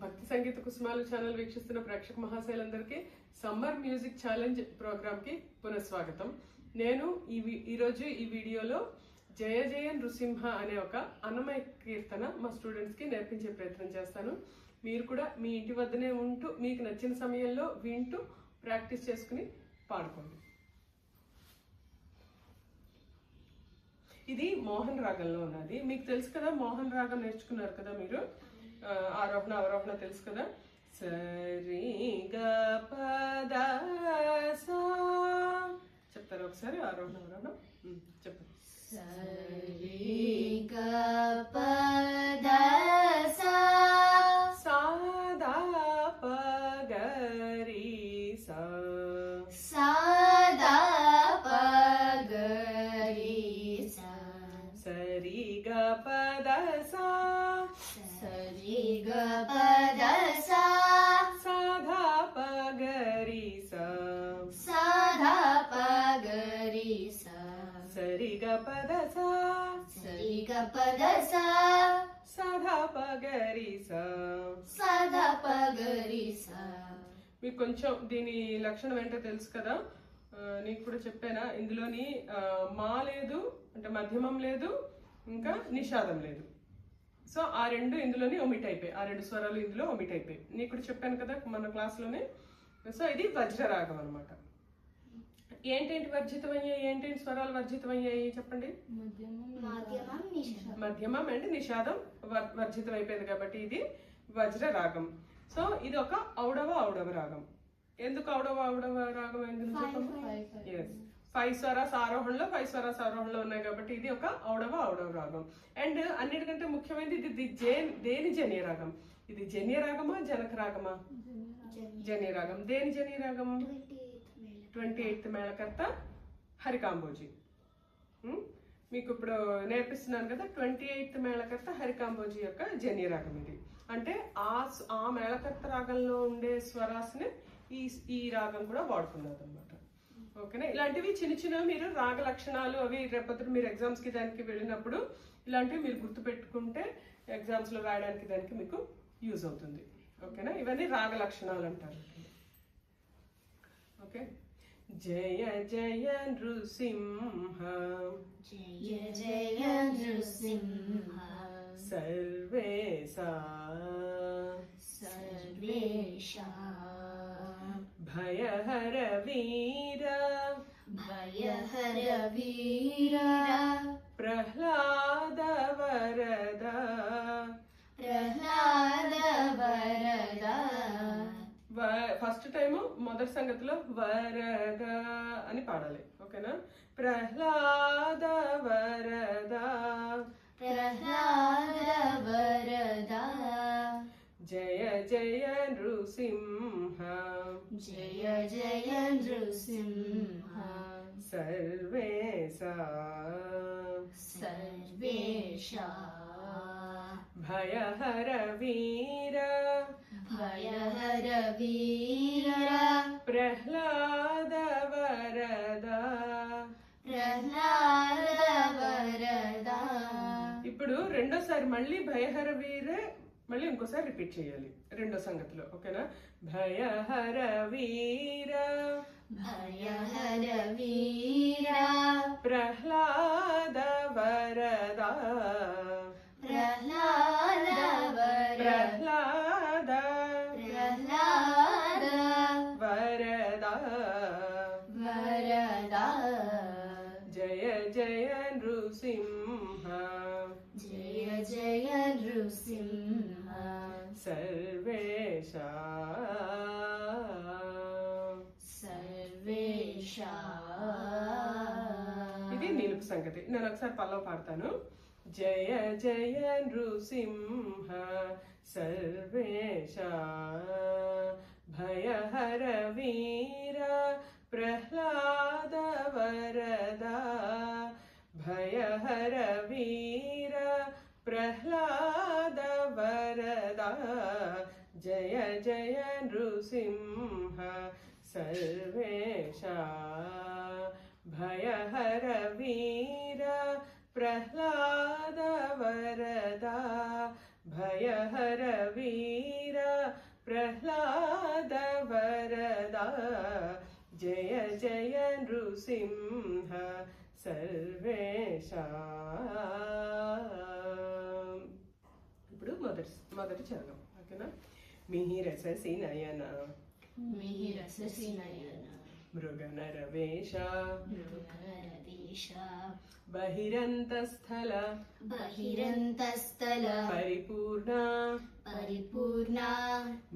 భక్తి సంగీత కుసుమాలు ఛానల్ వీక్షిస్తున్న ప్రేక్షక మహాశైలందరికీ సమ్మర్ మ్యూజిక్ ఛాలెంజ్ ప్రోగ్రామ్ కి పునఃస్వాగతం. నేను ఈరోజు ఈ వీడియోలో జయ జయ నృసింహ అనే ఒక అన్నమయ కీర్తన మా స్టూడెంట్స్ కి నేర్పించే ప్రయత్నం చేస్తాను. మీరు కూడా మీ ఇంటి వద్దనే ఉంటూ మీకు నచ్చిన సమయంలో వింటూ ప్రాక్టీస్ చేసుకుని పాడుకోండి. ఇది మోహన్ రాగంలో ఉన్నది. మీకు తెలుసు కదా, మోహన్ రాగం నేర్చుకున్నారు కదా మీరు. ఆరోహణ అవరోహణ తెలుసు కదా. సరి గ పద సా చెప్తారు ఒకసారి. ఆరోహణ అవరోహణ చెప్పండి. సరి గ పద సా సాదా పగరి సా సాదా పగరి సా సరి గ పద సా సరి గ పద సా సాధా పగరి సా సాధా పగరి సా సరి గ పద సా సరి గ పద సా సాధా పగరి సా సాధా పగరి సా. మీకు కొంచెం దీని లక్షణం ఏంటో తెలుసు కదా. నీకు కూడా చెప్పానా, ఇందులోని మా లేదు అంటే మధ్యమం లేదు, ఇంకా నిషాదం లేదు. సో ఆ రెండు ఇందులోని ఒమిట్ అయిపోయి, ఆ రెండు స్వరాలు ఇందులో ఒమిట్ అయిపోయి. నీకు కూడా చెప్పాను కదా మన క్లాస్లోనే. సో ఇది వజ్రరాగం అనమాట. ఏంటేంటి వర్జితమయ్యాయి, ఏంటేంటి స్వరాలు వర్జితమయ్యాయి చెప్పండి. మధ్యమం అండ్ నిషాదం వర్జితం అయిపోయింది కాబట్టి ఇది వజ్రరాగం. సో ఇది ఒక ఔడవ రాగం. ఎందుకు ఔడవ రాగం అయింది? ఎస్, 5 స్వరాస్ ఆరోహణలో 5 స్వరాస్ ఆరోహణలో ఉన్నాయి కాబట్టి ఇది ఒక ఔడవ రాగం. అండ్ అన్నిటికంటే ముఖ్యమైనది ఇది దేని జన్య రాగం. ఇది జన్య రాగమా జనక రాగమా? జన్య రాగం. దేని జన్య రాగం? 28th మేళకర్త హరికాంబోజి. మీకు ఇప్పుడు నేర్పిస్తున్నాను కదా, 28th మేళకర్త హరికాంబోజి యొక్క జన్య రాగం ఇది. అంటే ఆ మేళకర్త రాగంలో ఉండే స్వరాస్ని ఈ రాగం కూడా వాడుకున్నారు అనమాట. ఓకేనా. ఇలాంటివి చిన్న చిన్న మీరు రాగ లక్షణాలు అవి రేపొద్దు మీరు ఎగ్జామ్స్ కి దానికి వెళ్ళినప్పుడు ఇలాంటివి మీరు గుర్తు పెట్టుకుంటే ఎగ్జామ్స్ లో రాయడానికి దానికి మీకు యూజ్ అవుతుంది. ఓకేనా. ఇవన్నీ రాగ లక్షణాలు అంటారు. ఓకే. జయ జయ నృసింహ జయ జయ నృసింహ సర్వేశా సర్వేశా భయహర వీర భయహర వీర ప్రహ్లాద వరద ప్రహ్లాద వరద. ఫస్ట్ టైం మొదటి సంగతిలో వరద అని పాడాలి. ఓకేనా. ప్రహ్లాద వరద ప్రహ్లాద వరద జయ జయ నృసింహ జయ జయ నృసింహ సర్వేశా సర్వేశా భయహర వీర భయహర వీర ప్రహ్లాద వరద ప్రహ్లాద వరద. ఇప్పుడు రెండోసారి మళ్ళీ భయహర వీర మళ్ళీ ఇంకోసారి రిపీట్ చేయాలి రెండో సంగతిలో. ఓకేనా. భయహర వీర భయహర వీర ప్రహ్లాద వరద ప్రహ్లాద వరద ప్రహ్లాద ప్రహ్లాద వరద వరద. జయ జయ నృసింహ జయ జయ నృసింహ సర్వేశా సర్వేశా. ఇది నిలుపు సంగతి. నేను ఒకసారి పల్లవ పాడతాను. జయ జయ నృసింహ సర్వేశా భయహర వీర ప్రహ్లాద వరద భయహర వీర ప్రహ్లాద వరద జయ జయ నృసింహ సర్వేశా భయహర వీర ప్రహ్లాద వరద భయహర వీర నృసింహ సర్వేషాం. ఇప్పుడు మొదటి చరణం ఓకేనా. మిహిరససి నయన మిహిరససి నయన మృగనరవేష మృగనరవేష బహిరంతస్థల బహిరంతస్థల పరిపూర్ణ పరిపూర్ణ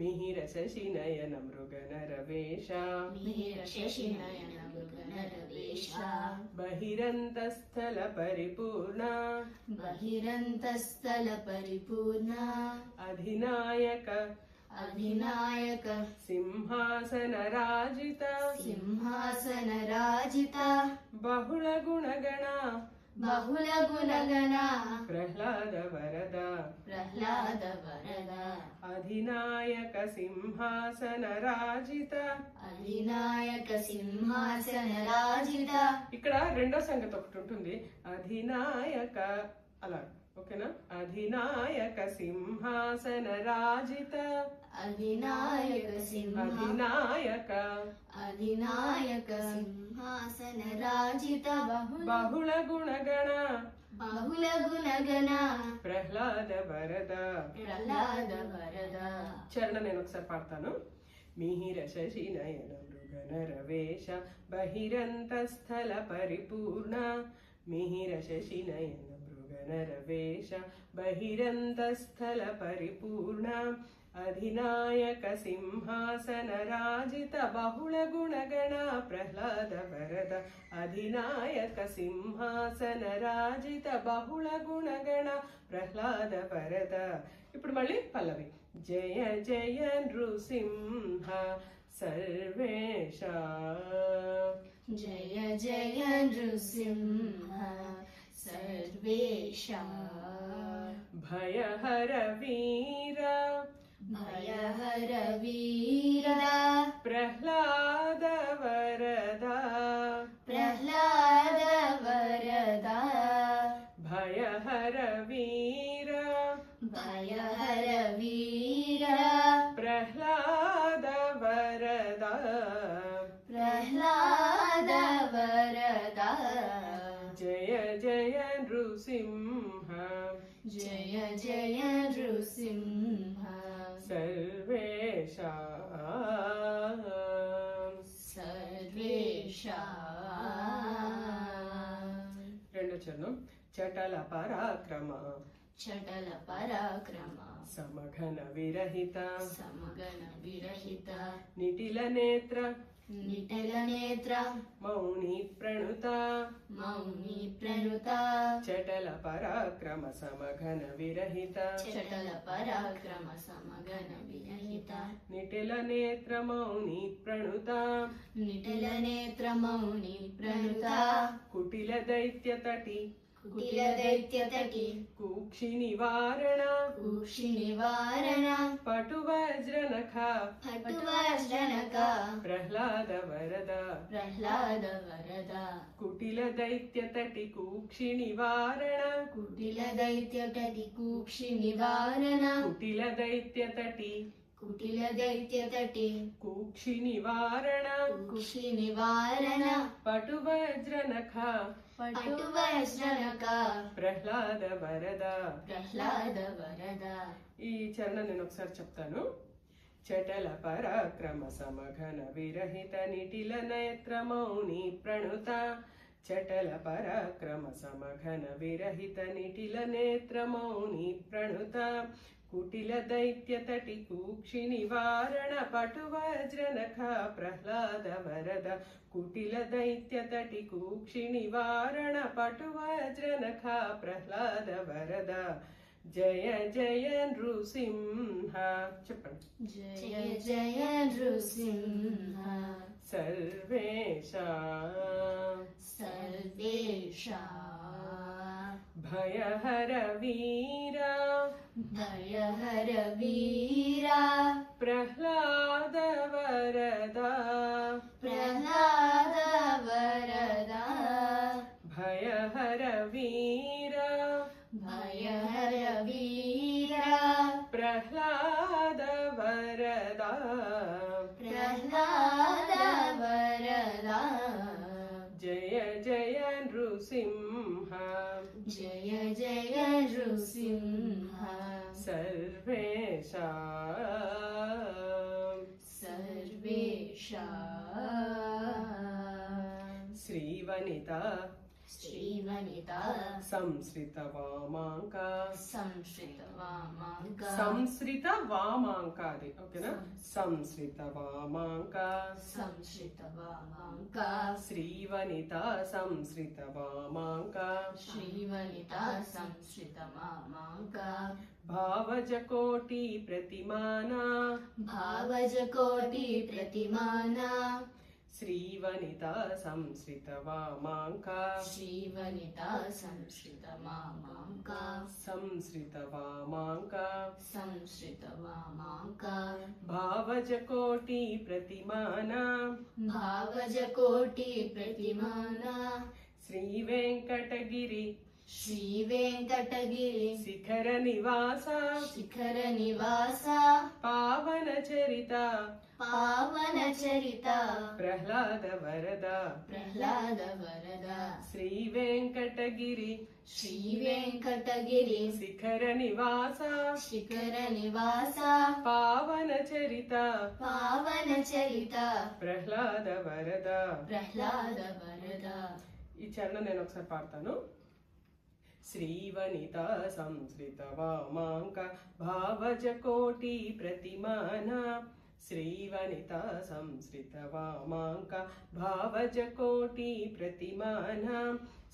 మిహిరససి నయన మృగనరవేష మిహిరససి నయన మృగనరవేష బహిరంతస్థల పరిపూర్ణ బహిరంతస్థల పరిపూర్ణ అధినాయక అధినాయక సింహాసన రాజిత సింహాసన రాజిత బహుళ గుణగణ బహుళ గుణగణ ప్రహ్లాద వరద ప్రహ్లాద వరద అధినాయక సింహాసన రాజిత. అధినాయక సింహాసన రాజిత. ఇక్కడ రెండో సంగతి ఒకటి ఉంటుంది, అధినాయక అలా ఓకేనా. అధినాయక సింహాసన రాజిత అధినాయక అధినాయక అధినాయక సింహాసన రాజిత బహుళ గుణగణ బహుళ గుణగణ ప్రహ్లాద వరద. ప్రహ్లాద వరద. చరణ నేను ఒకసారి పాడతాను. మిహిర శశి నయన మృగనరవేష బహిరంతస్థల పరిపూర్ణ మిహిర శశి నయన మృగనరవేష బహిరంతస్థల పరిపూర్ణ అధినాయక సింహాసన రాజిత బహుళ గుణగణ ప్రహ్లాద వరద. అధినాయక సింహాసన రాజిత బహుళ గుణగణ ప్రహ్లాద వరద. ఇప్పుడు మళ్ళీ పల్లవి. జయ జయ నృసింహ సర్వేష జయ జయ నృసింహ సర్వేష భయహర వీర భయహర వీర ప్రహ్లాద వరద ప్రహ్లాద వరద భయహర వీర భయహర వీర ప్రహ్లాద వరద ప్రహ్లాద వరద జయ జయ నృసింహ జయ జయ నృసింహ సర్వేష సర్వేష. రెండో చరణం. చటల పరాక్రమ చటల పరాక్రమ సమఘన విరహిత సమగణ విరహిత నిటిల నేత్ర నిటల నేత్ర మౌని ప్రణుత మౌని ప్రణుత చటల పరాక్రమ సమఘన విరహిత చటల పరాక్రమ సమగణ విరహిత నిటిల నేత్ర మౌని ప్రణుత నిటల నేత్ర మౌని ప్రణుత కుటిల దైత్య తటి కుటిల దైత్య తటి కూక్షి నివారణ కూక్షి నివారణ పటు వజ్రనఖ పటు వజ్రనక ప్రహ్లాద వరద ప్రహ్లాద వరద కుటిల దైత్య తటి కూక్షి నివారణ కుటిల దైత్య తటి కూక్షి నివారణ కుటిల దైత్య తటి కుటిల దైత్య తటి కూక్షి నివారణ కూక్షి నివారణ పటు వజ్రనఖ పటు వజ్రనక ప్రహ్లాద వరద. ప్రహ్లాద వరద. ఈ చరణం నేను ఒకసారి చెప్తాను. చటల పరాక్రమ సమఘన విరహిత నిటిల నేత్ర మౌని ప్రణుత చటల పరాక్రమ సమఘన విరహిత నిటిల నేత్ర మౌని ప్రణుత కుటిల దైత్య తటి కూక్షి నివారణ పటు వజ్రనఖ ప్రహ్లాద వరద కుటిల దైత్య తటి కూక్షి నివారణ పటు వజ్రనఖ ప్రహ్లాద వరద. జయ జయ నృసింహ చెప్పండి. జయ జయ నృసింహ సర్వేష సర్వేష భయహర వీర భయహర వీర ప్రహ్లాద వరద ప్రహ్లాద వరద భయహర వీర భయహర వీర ప్రహ్లాద వరద ప్రహ్లాద వరద सर्वेषां श्रीवनिता श्रीवनिता संश्रितवामांका संश्रितवामांका సంశ్రితవామాంకా అది ఓకేనా సంశ్రితవామాంకా संश्रितवामांका శ్రీవనిత సంశ్రితవామాంకా श्रीवनिता संश्रितवामांका భావజకోటి ప్రతిమానా भावजकोटि प्रतिमाना శ్రీవనిత సంశ్రితవామాంకా श्रीवनिता संश्रितवामांका సంశ్రితవామాంకా संश्रितवामांका భావజకోటి ప్రతిమానా भावजकोटि प्रतिमाना శ్రీవేంకటగిరి श्रीवेङ्कटगिरि శిఖర నివాస शिखर निवासा పావన చరిత पावनचरिता ప్రహ్లాద వరద प्रह्लाद वरदा శ్రీవేంకటగిరి श्रीवेङ्कटगिरि శిఖర నివాస शिखर निवासा పావన చరిత पावनचरिता ప్రహ్లాద వరద प्रह्लाद वरदा ఈ చరణం నేను ఒకసారి పాడతాను శ్రీవనిత సంశ్రిత వామాంక భావజకోటి ప్రతిమానా శ్రీవనిత సంశ్రిత వామాంక భావజకోటి ప్రతిమానా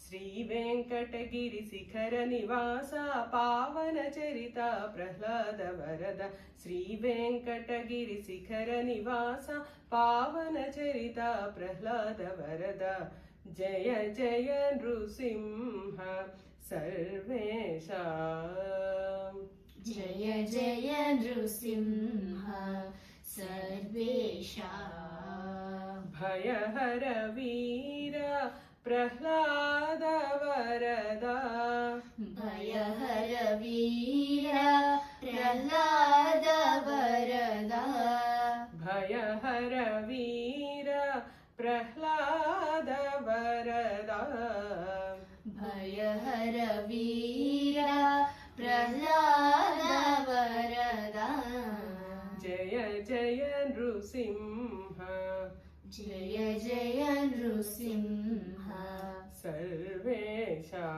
శ్రీవేంకటగిరి శిఖర నివాస పావన చరిత ప్రహ్లాద వరద శ్రీవేంకటగిరి శిఖర నివాస పావన చరిత ప్రహ్లాద వరద జయ జయ నృసింహ सर्वेषां जय जय नृसिंह सर्वेषां भयहर वीर प्रह्लाद वरदा भयहर वीर प्रह्लाद वरदा भयहर वीर प्रह्लाद वरदा भयहर वीर प्रह्लाद वरदा जय जय नृसिंह जय जय नृसिंह सर्वेषां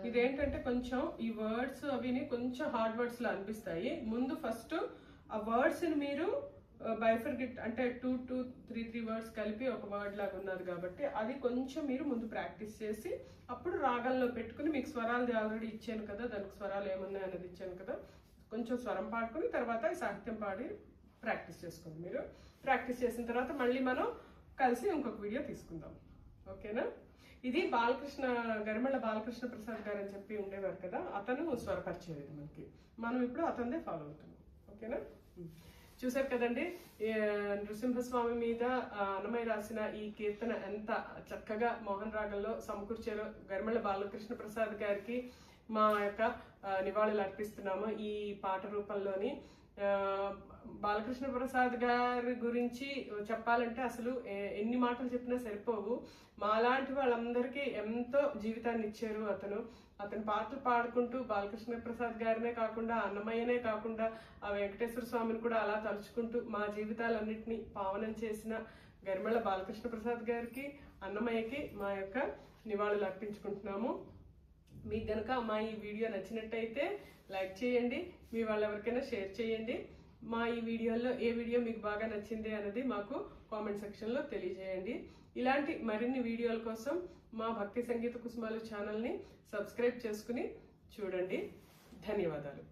ఇదేంటంటే కొంచెం ఈ వర్డ్స్ అవిని కొంచెం హార్డ్ వర్డ్స్ లా అనిపిస్తాయి ముందు ఫస్ట్ ఆ వర్డ్స్ ని మీరు బైఫర్గెట్ అంటే 2-3 వర్డ్స్ కలిపి ఒక వర్డ్ లాగా ఉన్నది కాబట్టి అది కొంచెం మీరు ముందు ప్రాక్టీస్ చేసి అప్పుడు రాగంలో పెట్టుకుని మీకు స్వరాలు ఆల్రెడీ ఇచ్చాను కదా దానికి స్వరాలు ఏమున్నాయి అనేది ఇచ్చాను కదా కొంచెం స్వరం పాడుకుని తర్వాత ఈ సాహిత్యం పాడి ప్రాక్టీస్ చేసుకోండి మీరు ప్రాక్టీస్ చేసిన తర్వాత మళ్ళీ మనం కలిసి ఇంకొక వీడియో తీసుకుందాం ఓకేనా ఇది బాలకృష్ణ గరిమెళ్ళ బాలకృష్ణ ప్రసాద్ గారు అని చెప్పి ఉండేవారు కదా అతను స్వరపరిచేది మనకి మనం ఇప్పుడు అతనిదే ఫాలో అవుతున్నాం ఓకేనా చూసారు కదండి నృసింహస్వామి మీద అన్నమయ్య రాసిన ఈ కీర్తన ఎంత చక్కగా మోహన్ రాగంలో సమకూర్చారో గరిమెళ్ళ బాలకృష్ణ ప్రసాద్ గారికి మా యొక్క నివాళులు అర్పిస్తున్నాము ఈ పాట రూపంలోని బాలకృష్ణ ప్రసాద్ గారి గురించి చెప్పాలంటే అసలు ఎన్ని మాటలు చెప్పినా సరిపోవు మాలాంటి వాళ్ళందరికీ ఎంతో జీవితాన్ని ఇచ్చారు అతను పాటలు పాడుకుంటూ బాలకృష్ణ ప్రసాద్ గారినే కాకుండా అన్నమయ్యనే కాకుండా ఆ వెంకటేశ్వర స్వామిని కూడా అలా తలుచుకుంటూ మా జీవితాలన్నింటినీ పావనం చేసిన గరిమెళ్ళ బాలకృష్ణ ప్రసాద్ గారికి అన్నమయ్యకి మా యొక్క నివాళులు అర్పించుకుంటున్నాము మీకు గనక మా ఈ వీడియో నచ్చినట్టయితే లైక్ చేయండి మీ వాళ్ళెవరికైనా షేర్ చేయండి మా ఈ వీడియోలో ఏ వీడియో మీకు బాగా నచ్చింది అనేది మాకు కామెంట్ సెక్షన్లో తెలియజేయండి ఇలాంటి మరిన్ని వీడియోల కోసం మా భక్తి సంగీత కుసుమాలు ఛానల్ని సబ్స్క్రైబ్ చేసుకుని చూడండి ధన్యవాదాలు